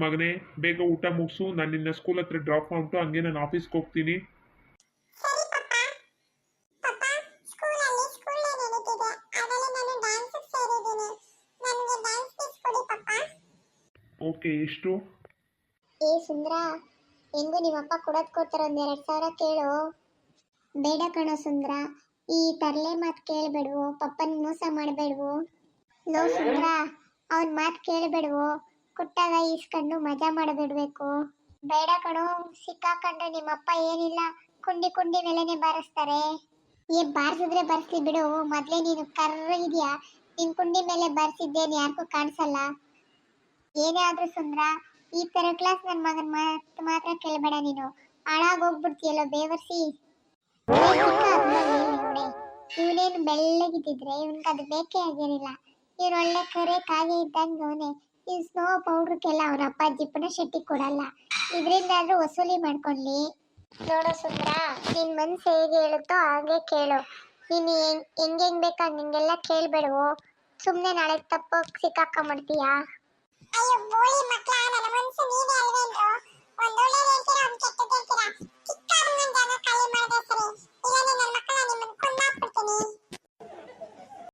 ಮಗನೇ, ಬೇಗ ಊಟ ಮುಗಿಸು. ನಾನು ನಿನ್ನ ಸ್ಕೂಲ್ ಹತ್ರ ಡ್ರಾಪ್ ಮಾಡ್ಬಿಟ್ಟು ಹಂಗೆ ನಾನು ಆಫೀಸ್ಗೆ ಹೋಗ್ತೀನಿ. ಸರಿ ಪಪ್ಪ. ಪಪ್ಪ, ಸ್ಕೂಲಲ್ಲಿ ನಡೀತಿದೆ. ಆಗಲೇ ನಾನು ಡ್ಯಾನ್ಸ್ ಸೇರಿದ್ದೀನಿ. ನನಗೆ ಡ್ಯಾನ್ಸ್ ಕೊಡಿ ಪಪ್ಪ. ಓಕೆ, ಎಷ್ಟು? ಏ ಸುಂದ್ರ, ಹೆಂಗು ನಿಮ್ಮಪ್ಪ ಕೊಡೋದು ಕೊಡ್ತಾರೆ, ಒಂದು 2,000 ಕೇಳು. ಬೇಡ ಕಣೋ ಸುಂದ್ರ, ಈ ತರಲೆ ಮಾತು ಕೇಳಬೇಡವು. ಪಪ್ಪನ ಮೋಸ ಮಾಡಬೇಡವು. ಲೋ ಸುಂದ್ರ, ಅವನ ಮಾತು ಕೇಳಬೇಡವು. ಕೊಟ್ಟಾಗ ಈಸ್ಕೊಂಡು ಮಜಾ ಮಾಡಬಿಡ್ಬೇಕು. ಬೇಡ ಕಣೋ, ಸಿಕ್ಕಾಕೊಂಡ್ರೆ ನಿಮ್ಮಪ್ಪ ಏನಿಲ್ಲ ಕುಂಡಿ ಕುಂಡಿ ಮೇಲೆನೆ ಬಾರಿಸ್ತಾರೆ. ಬಾರಿಸಿದ್ರೆ ಬರ್ಸ್ಲಿ ಬಿಡು. ಮೊದ್ಲೇ ನೀನು ಕರ್ರಗಿದ್ಯಾ, ನಿನ್ ಕುಂಡಿ ಮೇಲೆ ಬಾರಿಸಿದ್ದೇನು ಯಾರಿಗೂ ಕಾಣಿಸಲ್ಲ. ಏನೇ ಆದ್ರೂ ಸುಂದ್ರ, ಈ ತರ ಕ್ಲಾಸ್ ನನ್ನ ಮಗನ ಮಾತ್ರ ಕೇಳಬೇಡ ನೀನು. ಹಾಳಾಗೋಗ್ಬಿಡ್ತೀಯಲ್ಲ ಬೇವರ್ಸಿ. ನೋಡಿ, ಇವನೇನು ಬೆಳ್ಳಗಿದ್ದಿದ್ರೆ ಇವನ್ಗೆ ಅದು ಬೇಕೇ ಆಗಿರಲಿಲ್ಲ. ಇವನು ಒಳ್ಳೆ ಕರೆ ಕಾಗೆ ಇದ್ದಂಗೆ ಅವನೇ. ಈ ಸ್ನೋ ಪೌಡ್ರಕ್ಕೆಲ್ಲ ಅವ್ರ ಅಪ್ಪಾಜಿ ಪುನಃ ಶೆಟ್ಟಿ ಕೊಡಲ್ಲ. ಇದರಿಂದಾದ್ರೂ ವಸೂಲಿ ಮಾಡ್ಕೊಳ್ಳಿ. ನೋಡೋ ಸುಂದ್ರ, ನಿನ್ ಮನ್ಸು ಹೇಗೆ ಹೇಳುತ್ತೋ ಹಾಗೆ ಕೇಳು. ನೀನು ಹೆಂಗ್ ಬೇಕಾಗಿ ನಿಂಗೆಲ್ಲ ಕೇಳ್ಬೇಡವು. ಸುಮ್ಮನೆ ನಾಳೆ ತಪ್ಪೋಗಿ ಸಿಕ್ಕಾಕೊಂಡ್ಬಿಡ್ತೀಯಾ? ಅಯ್ಯೋ ಬೋಳಿ ಮಕ್ಕಳ, ನನ್ನ ಮನ್ಸು ನೀನೇ ಅಲ್ವೇನ್ರು. ಒಂದೊಳ್ಳೆ ಹೇಳ್ತೀರಾ, ಒಂದು ಕೆಟ್ಟದ್ದು